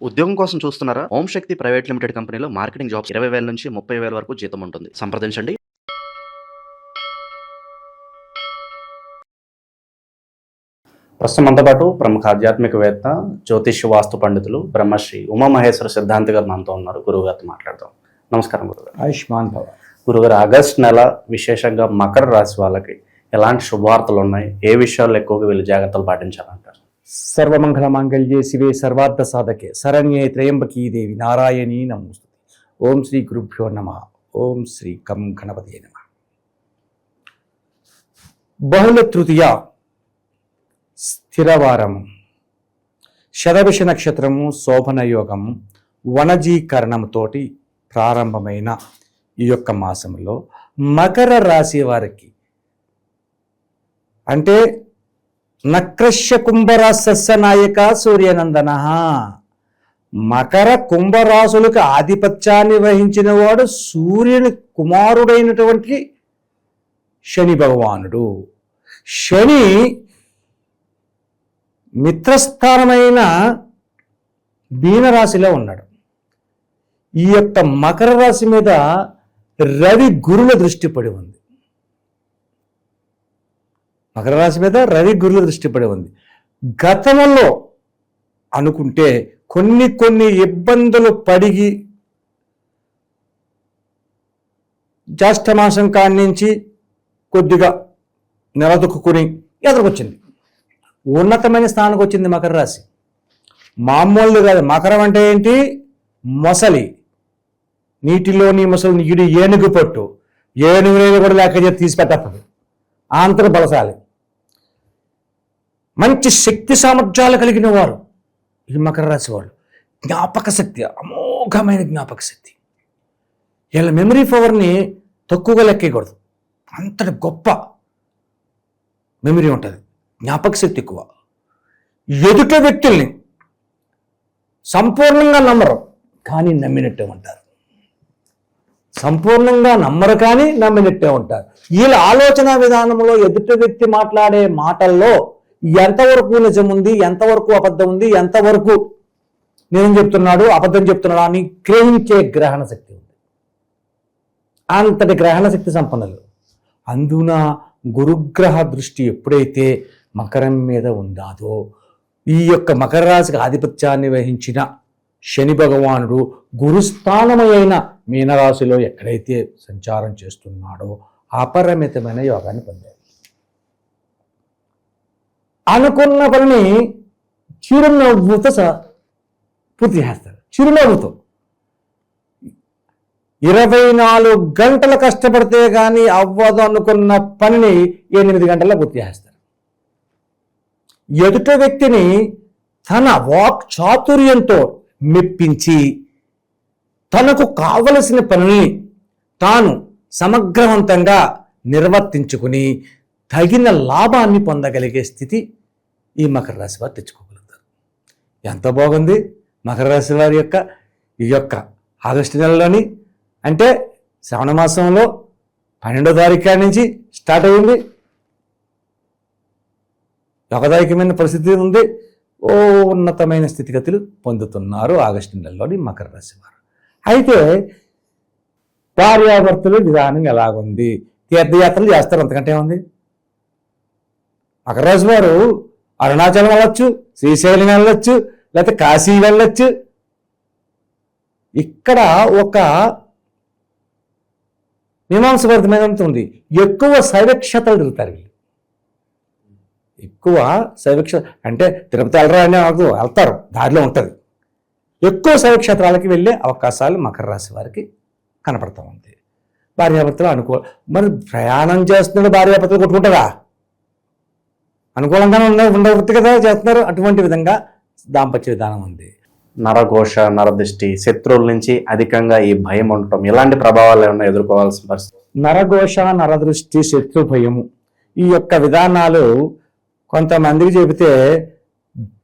ఉద్యోగం కోసం చూస్తున్నారా? ఓం శక్తి ప్రైవేట్ లిమిటెడ్ కంపెనీలో మార్కెటింగ్ జాబ్స్ 20,000 నుంచి 30,000 వరకు జీతం ఉంటుంది. సంప్రదించండి. ప్రస్తుతం మనతో పాటు ప్రముఖ ఆధ్యాత్మికవేత్త, జ్యోతిష్య వాస్తు పండితులు బ్రహ్మశ్రీ ఉమామహేశ్వర సిద్ధాంతి గారు మనతో ఉన్నారు. గురువుగారితో మాట్లాడదాం. నమస్కారం గురుగారు. ఆయుష్మాన్ భవ. గురుగారు, ఆగస్ట్ నెల విశేషంగా మకర రాశి వాళ్ళకి ఎలాంటి శుభవార్తలు ఉన్నాయి? ఏ విషయాల్లో ఎక్కువగా వీళ్ళు జాగ్రత్తలు పాటించాలంటారు? సర్వమంగళ మాంగళ్యే శివే సర్వార్థ సాధకే శరణ్యే త్రయంబకీ దేవి నారాయణీ నమోస్తుతే. ఓం శ్రీ గురుభ్యో నమః. ఓం శ్రీ కం గణపతియే నమః. బహుళ తృతీయ స్థిరవారము, శతభిష నక్షత్రము, శోభన యోగము, వనజీకరణముతోటి ప్రారంభమైన ఈ యొక్క మాసంలో మకర రాశి వారికి అంటే నక్రశ్య కుంభరాశస్య నాయక సూర్యనందన, మకర కుంభరాశులకు ఆధిపత్యాన్ని వహించిన వాడు సూర్యుని కుమారుడైనటువంటి శని భగవానుడు. శని మిత్రస్థానమైన మీనరాశిలో ఉన్నాడు. ఈ యొక్క మకర రాశి మీద రవి గురుల దృష్టి పడి ఉంది. మకర రాశి మీద రవి గురుల దృష్టి పడి ఉంది. గతంలో అనుకుంటే కొన్ని ఇబ్బందులు పడిగి జ్యేష్ఠ మాసం కాడి నుంచి కొద్దిగా నిలదొక్కుని ఎదురుకొచ్చింది. ఉన్నతమైన స్థానానికి వచ్చింది మకర రాశి. మామూలు కాదు. మకరం అంటే ఏంటి? మొసలి, నీటిలోని మొసలి నీడు ఏనుగు పట్టు, ఏనుగుని కూడా లేక తీసి పెట్టదు. ఆంతర బలశాలి, మంచి శక్తి సామర్థ్యాలు కలిగిన వారు ఈ మకర రాశి వాళ్ళు. జ్ఞాపక శక్తి, అమోఘమైన జ్ఞాపక శక్తి. వీళ్ళ మెమరీ పవర్ని తక్కువగా లెక్కకూడదు. అంతటి గొప్ప మెమరీ ఉంటుంది, జ్ఞాపక శక్తి ఎక్కువ. ఎదుట వ్యక్తుల్ని సంపూర్ణంగా నమ్మరు కానీ నమ్మినట్టే ఉంటారు. సంపూర్ణంగా నమ్మరు కానీ నమ్మినట్టే ఉంటారు. వీళ్ళ ఆలోచన విధానంలో ఎదుటి వ్యక్తి మాట్లాడే మాటల్లో ఎంతవరకు నిజం ఉంది, ఎంతవరకు అబద్ధం ఉంది, ఎంతవరకు నిజం చెప్తున్నాడు, అబద్ధం చెప్తున్నాడు అని గ్రహించే గ్రహణ శక్తి ఉంది. అంతటి గ్రహణ శక్తి సంపన్నులు. అందున గురుగ్రహ దృష్టి ఎప్పుడైతే మకరం మీద ఉందాదో, ఈ యొక్క మకర రాశికి ఆధిపత్యాన్ని వహించిన శని భగవానుడు గురుస్థానమైన మీనరాశిలో ఎక్కడైతే సంచారం చేస్తున్నాడో అపరిమితమైన యోగాన్ని పొందాడు. అనుకున్న పనిని చిరునవ్వుతో పూర్తి చేస్తాడు. చిరునవ్వుతో 24 గంటలు కష్టపడితే కానీ అవ్వదు అనుకున్న పనిని 8 గంటల్లో పూర్తి చేస్తాడు. ఎదుట వ్యక్తిని తన వాక్ చాతుర్యంతో మెప్పించి తనకు కావలసిన పనుల్ని తాను సమగ్రవంతంగా నిర్వర్తించుకుని తగిన లాభాన్ని పొందగలిగే స్థితి ఈ మకర రాశి వారు తెచ్చుకోగలుగుతారు. ఎంత బాగుంది మకర రాశి వారి యొక్క ఈ యొక్క ఆగస్టు నెలలోని, అంటే శ్రావణ మాసంలో 12వ తారీఖు నుంచి స్టార్ట్ అయింది. యోగదాయకమైన పరిస్థితి ఉంది. ఉన్నతమైన స్థితిగతులు పొందుతున్నారు ఆగస్టు నెలలోని మకర రాశి వారు. అయితే భార్యాభర్తలు విధానం ఎలాగుంది? తీర్థయాత్రలు చేస్తారు, అంతకంటే ఉంది. మకర రాశి వారు అరుణాచలం వెళ్ళొచ్చు, శ్రీశైలం వెళ్ళొచ్చు, లేకపోతే కాశీ వెళ్ళొచ్చు. ఇక్కడ ఒక మీమాంసభరితమైన ఉంది. ఎక్కువ శైవక్షేత్రాలు తిరుగుతారు వీళ్ళు. ఎక్కువ శైవక్ష అంటే తిరుపతి వెళ్ళరా అని వెళ్తారు, దారిలో ఉంటుంది. ఎక్కువ శైవక్షేత్రాలకి వెళ్ళే అవకాశాలు మకర రాశి వారికి కనపడతా ఉంది. భార్యాభర్తలు మరి ప్రయాణం చేస్తున్నాడు, భార్యాభర్తలు కొట్టుకుంటారా? అనుకూలంగానే ఉండవృత్తి కదా చేస్తున్నారు. అటువంటి విధంగా దాంపత్య విధానం ఉంది. నరఘోష, నరదృష్టి, శత్రువుల నుంచి అధికంగా ఈ భయం ఉండటం, ఎలాంటి ప్రభావాలు ఏమన్నా ఎదుర్కోవాల్సిన పరిస్థితి? నరఘోష, నరదృష్టి, శత్రు భయము ఈ యొక్క విధానాలు కొంతమందికి చెబితే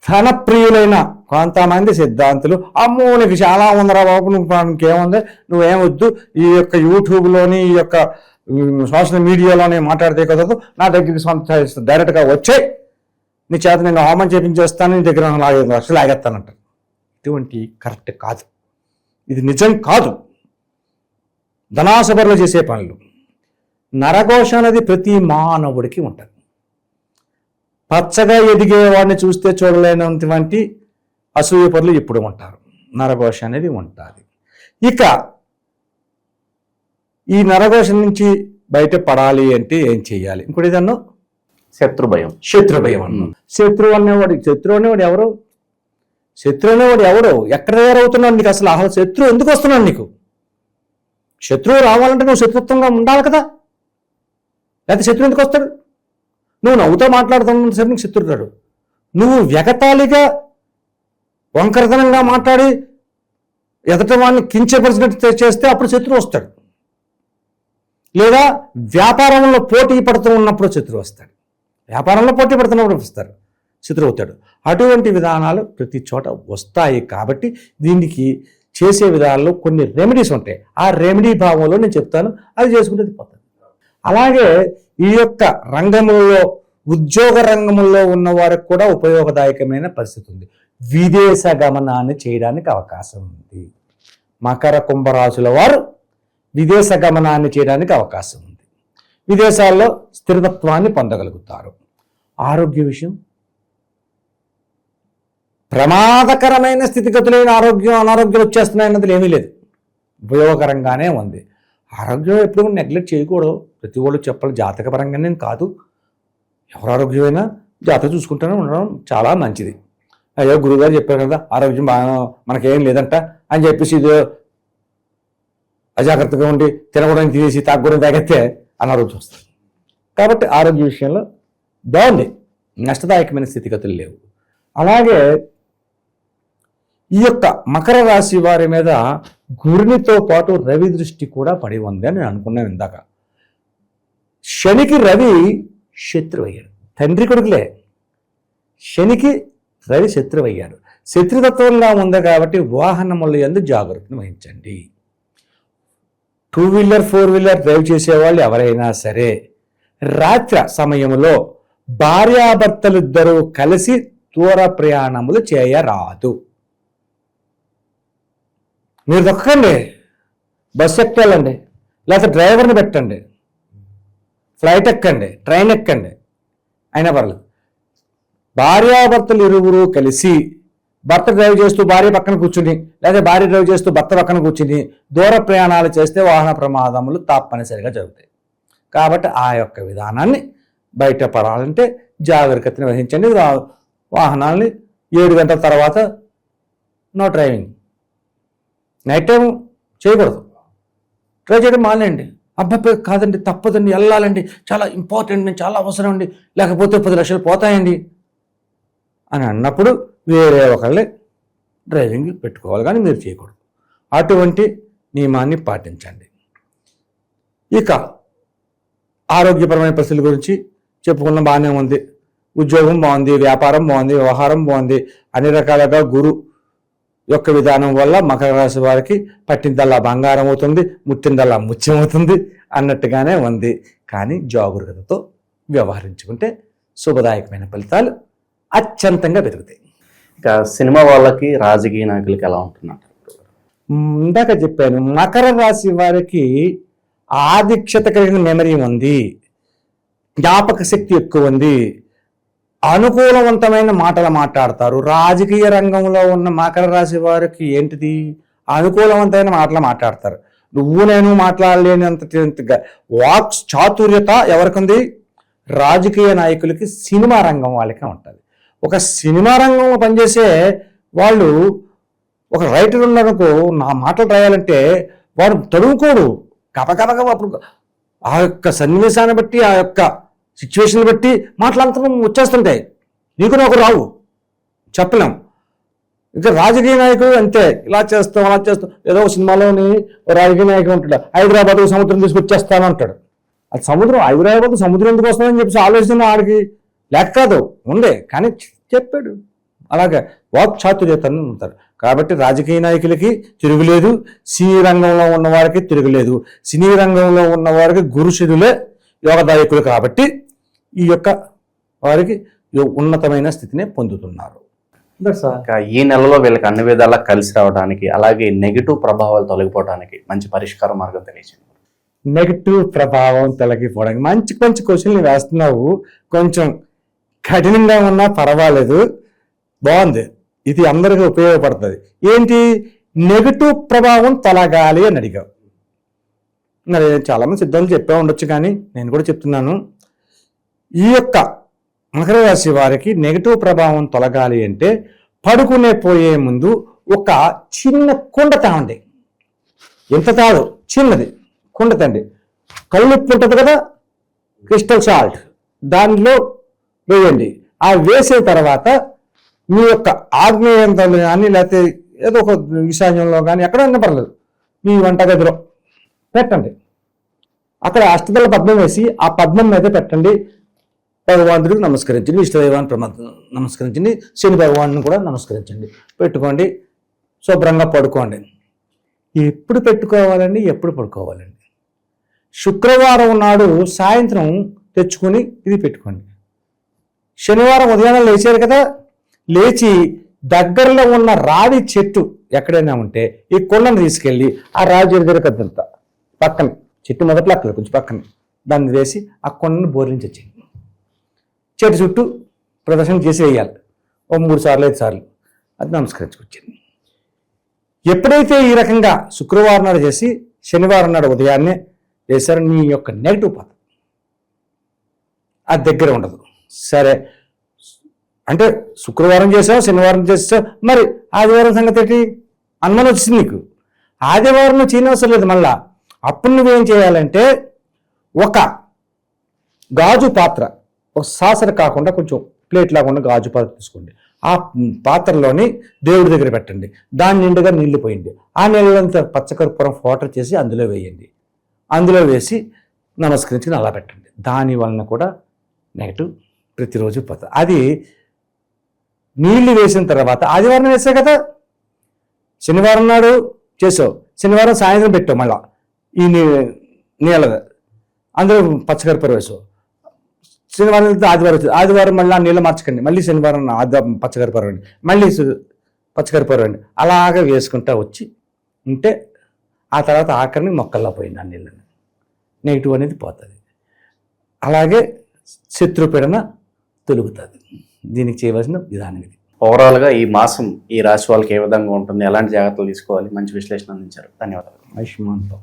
ధనప్రియులైన కొంతమంది సిద్ధాంతులు, అమ్మో నీకు చాలా ఉందరా బాబు, ఇంకేముంది, నువ్వేమొద్దు, ఈ యొక్క యూట్యూబ్లోని ఈ యొక్క సోషల్ మీడియాలోనే మాట్లాడితే కదదు, నా దగ్గరికి డైరెక్ట్గా వచ్చాయి, నీ చేత నేను హోమం చేపించేస్తాను, నీ దగ్గర 4 లక్షలు ఆగేస్తానంట. ఇటువంటి కరెక్ట్ కాదు, ఇది నిజం కాదు. ధనాసబరులు చేసే పనులు. నరఘోష అనేది ప్రతి మానవుడికి ఉంటుంది. పచ్చగా ఎదిగే వాడిని చూస్తే చూడలేనటువంటి అసూయ పనులు ఇప్పుడు ఉంటారు. నరఘోష అనేది ఉంటుంది. ఇక ఈ నరఘోష నుంచి బయటపడాలి అంటే ఏం చేయాలి? ఇంకోటి ఏదన్నా శత్రు భయం. శత్రు భయం అన్నాం. శత్రువు అనేవాడు ఎవరు? శత్రువు అనేవాడు ఎవడు? ఎక్కడ తయారవుతున్నాడు నీకు? అసలు శత్రువు ఎందుకు వస్తున్నాడు నీకు? శత్రువు రావాలంటే నువ్వు శత్రుత్వంగా ఉండాలి కదా, లేకపోతే శత్రువు ఎందుకు వస్తాడు? నువ్వు నవ్వుతో మాట్లాడుతున్న సరే నీకు శత్రుడు రాడు. నువ్వు ఎగతాళిగా వంకరతనంగా మాట్లాడి ఎదట వాడిని కించపరిచినట్టు చేస్తే అప్పుడు శత్రువు వస్తాడు. లేదా వ్యాపారంలో పోటీ పడుతూ ఉన్నప్పుడు శత్రువు వస్తాడు. వ్యాపారంలో పోటీ పడుతున్నప్పుడు వస్తారు, శత్రువు అవుతాడు. అటువంటి విధానాలు ప్రతి చోట వస్తాయి. కాబట్టి దీనికి చేసే విధానాల్లో కొన్ని రెమెడీస్ ఉంటాయి. ఆ రెమెడీ భావంలో నేను చెప్తాను, అది చేసుకుంటే పోతుంది. అలాగే ఈ యొక్క రంగంలో, ఉద్యోగ రంగంలో ఉన్న వారికి కూడా ఉపయోగదాయకమైన పరిస్థితి ఉంది. విదేశ గమనాన్ని చేయడానికి అవకాశం ఉంది. మకర కుంభరాశుల వారు విదేశ గమనాన్ని చేయడానికి అవకాశం ఉంది. విదేశాల్లో స్థిరత్వాన్ని పొందగలుగుతారు. ఆరోగ్య విషయం, ప్రమాదకరమైన స్థితిగతులైన అనారోగ్యం వచ్చేస్తున్నాయన్నది ఏమీ లేదు, ఉపయోగకరంగానే ఉంది. ఆరోగ్యం ఎప్పుడు నెగ్లెక్ట్ చేయకూడదు. ప్రతి వాళ్ళు చెప్పాలి, జాతకపరంగానే కాదు, ఎవరు ఆరోగ్యమైనా జాతక చూసుకుంటూనే ఉండడం చాలా మంచిది. అయ్యో గురువుగారు చెప్పారు కదా ఆరోగ్యం బాగా మనకేం లేదంట అని చెప్పేసి ఇది అజాగ్రత్తగా ఉండి తినకూడని తినేసి తాగకూడని తాగితే అనారోగ్యం వస్తుంది. కాబట్టి ఆరోగ్య విషయంలో బాగుంది, నష్టదాయకమైన స్థితిగతులు లేవు. అలాగే ఈ యొక్క మకర రాశి వారి మీద గురునితో పాటు రవి దృష్టి కూడా పడి ఉంది అని నేను అనుకున్నాను ఇందాక. శనికి రవి శత్రువు అయ్యాడు. తండ్రి కొడుకులే, శనికి రవి శత్రువు అయ్యాడు. శత్రుతత్వంగా ఉంది కాబట్టి వాహనముల యందు జాగ్రత్తను వహించండి. 2 వీలర్ 4 వీలర్ డ్రైవ్ చేసేవాళ్ళు ఎవరైనా సరే రాత్రి సమయంలో భార్యాభర్తలిద్దరూ కలిసి దూర ప్రయాణములు చేయరాదు. మీరు దొక్కండి, బస్సు ఎక్కాలండి, లేకపోతే డ్రైవర్ని పెట్టండి, ఫ్లైట్ ఎక్కండి, ట్రైన్ ఎక్కండి, అయినా పర్లేదు. భార్యాభర్తలు ఇరువురు కలిసి, భర్త డ్రైవ్ చేస్తూ భార్య పక్కన కూర్చుని, లేదా భార్య డ్రైవ్ చేస్తూ భర్త పక్కన కూర్చుని దూర ప్రయాణాలు చేస్తే వాహన ప్రమాదములు తప్పనిసరిగా జరుగుతాయి. కాబట్టి ఆ యొక్క విధానాన్ని బయటపడాలంటే జాగ్రత్తని వహించండి. వాహనాల్ని 7 గంటల తర్వాత నో డ్రైవింగ్, నైట్ టైం చేయకూడదు. ట్రై చేయడం మానేయండి. అబ్బాయి కాదండి, తప్పదండి, వెళ్ళాలండి, చాలా ఇంపార్టెంట్, నేను చాలా అవసరం అండి, లేకపోతే 10 లక్షలు పోతాయండి అని అన్నప్పుడు వేరే ఒకళ్ళే డ్రైవింగ్ పెట్టుకోవాలి, కానీ మీరు చేయకూడదు. అటువంటి నియమాన్ని పాటించండి. ఇక ఆరోగ్యపరమైన పరిస్థితుల గురించి చెప్పుకున్న బాగానే ఉంది. ఉద్యోగం బాగుంది, వ్యాపారం బాగుంది, వ్యవహారం బాగుంది. అన్ని రకాలుగా గురు యొక్క విధానం వల్ల మకర రాశి వారికి పట్టిందల్లా బంగారం అవుతుంది, ముట్టిందల్లా ముత్యం అవుతుంది అన్నట్టుగానే ఉంది. కానీ జాగరూకతతో వ్యవహరించుకుంటే శుభదాయకమైన ఫలితాలు అత్యంతంగా పెరుగుతాయి. ఇక సినిమా వాళ్ళకి, రాజకీయ నాయకులకి ఎలా ఉంటున్నారు? ఇందాక చెప్పాను, మకర రాశి వారికి ఆధిక్యత కలిగిన మెమరీ ఉంది, జ్ఞాపక శక్తి ఎక్కువ ఉంది, అనుకూలవంతమైన మాటలు మాట్లాడతారు. రాజకీయ రంగంలో ఉన్న మకర రాశి వారికి ఏంటిది? అనుకూలవంతమైన మాటలు మాట్లాడతారు. నువ్వు నేను మాట్లాడలేనంతగా వాక్ చాతుర్యత ఎవరికి ఉంది? రాజకీయ నాయకులకి, సినిమా రంగం వాళ్ళకే ఉంటుంది. ఒక సినిమా రంగంలో పనిచేసే వాళ్ళు, ఒక రైటర్ ఉన్నందుకు నా మాటలు రాయాలంటే వాడు తడువుకోడు, గబగబగబ అప్పుడు ఆ యొక్క సన్నివేశాన్ని బట్టి, ఆ యొక్క సిచ్యువేషన్ బట్టి మాట్లాడటం వచ్చేస్తుంటాయి. నీకు నాకు రావు, చెప్పలేం. ఇంకా రాజకీయ నాయకుడు అంతే, ఇలా చేస్తాం అలా చేస్తాం. ఏదో సినిమాలోని రాజకీయ నాయకుడు ఉంటాడు, హైదరాబాద్ సముద్రం తీసుకొచ్చేస్తాను అంటాడు. అది సముద్రం, హైదరాబాద్ సముద్రం ఎందుకు వస్తుందని చెప్పేసి ఆలోచన ఆడికి లేక కాదు, ఉండే, కానీ చెప్పాడు. అలాగే వాక్ చాతుర్యతను ఉంటారు. కాబట్టి రాజకీయ నాయకులకి తిరుగులేదు, సినీ రంగంలో ఉన్నవారికి తిరుగులేదు. సినీ రంగంలో ఉన్నవారికి గురుశులులే యోగదాయకులు. కాబట్టి ఈ యొక్క వారికి ఉన్నతమైన స్థితిని పొందుతున్నారు. That's all. ఇంకా ఈ నెలలో వీళ్ళకి అన్ని విధాలా కలిసి రావడానికి, అలాగే నెగిటివ్ ప్రభావాలు తొలగిపోవడానికి మంచి పరిష్కార మార్గం తెలియజేయండి. నెగిటివ్ ప్రభావం తొలగిపోవడానికి మంచి మంచి క్వశ్చన్లు వేస్తున్నావు. కొంచెం కఠినంగా ఉన్నా పర్వాలేదు, బాగుంది. ఇది అందరికీ ఉపయోగపడుతుంది. ఏంటి నెగిటివ్ ప్రభావం తొలగాలి అని అడిగావు. మరి చాలామంది సిద్ధాంతం చెప్పే ఉండొచ్చు, కానీ నేను కూడా చెప్తున్నాను. ఈ యొక్క మకర రాశి వారికి నెగిటివ్ ప్రభావం తొలగాలి అంటే పడుకునే పోయే ముందు ఒక చిన్న కుండ తాండి. ఎంత తాడు, చిన్నది కుండ తండి. కళ్ళుప్పు ఉంటుంది కదా, క్రిస్టల్ సాల్ట్, దానిలో వేయండి. ఆ వేసిన తర్వాత మీ యొక్క ఆగ్నేయంలో కానీ లేకపోతే ఏదో ఒక ఈశాన్యంలో కానీ ఎక్కడైనా పర్లేదు, మీ వంటగదిలో పెట్టండి. అక్కడ అష్టదళ పద్మం వేసి ఆ పద్మం మీద పెట్టండి. భగవంతుడికి నమస్కరించండి, ఇష్టదైవాన్ని నమస్కరించండి, శని భగవాన్ని కూడా నమస్కరించండి. పెట్టుకోండి, శుభ్రంగా పడుకోండి. ఎప్పుడు పెట్టుకోవాలండి, ఎప్పుడు పడుకోవాలండి? శుక్రవారం నాడు సాయంత్రం తెచ్చుకొని ఇది పెట్టుకోండి. శనివారం ఉదయాన్నే లేచారు కదా, లేచి దగ్గరలో ఉన్న రావి చెట్టు ఎక్కడైనా ఉంటే ఈ కొండను తీసుకెళ్ళి ఆ రావి చెట్టు దగ్గర కదంతా పక్కన, చెట్టు మొదట్లో అక్కడ కొంచెం పక్కన దాన్ని వేసి ఆ కొండను బోర్లించి వచ్చేయండి. చెట్టు చుట్టూ ప్రదర్శన చేసి వేయాలి. ఓ 3 సార్లు 5 సార్లు అది నమస్కరించుకొచ్చింది. ఎప్పుడైతే ఈ రకంగా శుక్రవారం నాడు చేసి శనివారం నాడు ఉదయాన్నే చేశారో నీ యొక్క నెగిటివ్ పాత్ర అది దగ్గర ఉండదు. సరే అంటే శుక్రవారం చేసావు, శనివారం చేసావు, మరి ఆదివారం సంగతి ఏంటి? అనుమానం వచ్చింది నీకు. ఆదివారం నువ్వు చేయనవసరం లేదు. మళ్ళా అప్పుడు నువ్వేం చేయాలంటే ఒక గాజు పాత్ర, ఒక సాసర కాకుండా కొంచెం ప్లేట్ లాగా ఉన్న గాజు పాత్ర తీసుకోండి. ఆ పాత్రలోని దేవుడి దగ్గర పెట్టండి. దాని నిండుగా నీళ్లు పోయండి. ఆ నీళ్ళంతా పచ్చకర్పూరం ఫోటర్ చేసి అందులో వేయండి. అందులో వేసి నమస్కరించి అలా పెట్టండి. దాని వలన కూడా నెగటివ్ ప్రతిరోజు పోతుంది. అది నీళ్లు వేసిన తర్వాత ఆదివారం వేసావు కదా, శనివారం నాడు చేసావు, శనివారం సాయంత్రం పెట్టావు, మళ్ళా ఈ నీళ్ళ అందులో పచ్చకర్పూరం వేసావు. శనివారం ఆదివారం వచ్చింది, ఆదివారం మళ్ళీ నీళ్ళు మార్చకండి, మళ్ళీ శనివారం పచ్చకర్పూరం అండి, మళ్ళీ పచ్చకర్పూరం అండి, అలాగే వేసుకుంటా వచ్చి ఉంటే ఆ తర్వాత ఆఖరిని మొక్కల్లా పోయింది ఆ నీళ్ళని. నెగిటివ్ అనేది పోతుంది. అలాగే శత్రుపీడన తొలుగుతుంది. దీనికి చేయవలసిన విధానం ఇది. ఓవరాల్గా ఈ మాసం ఈ రాశి వాళ్ళకి ఏ విధంగా ఉంటుంది, ఎలాంటి జాగ్రత్తలు తీసుకోవాలి, మంచి విశ్లేషణ అందించారు. ధన్యవాదాలు. ఆయుష్మాన్ భవ.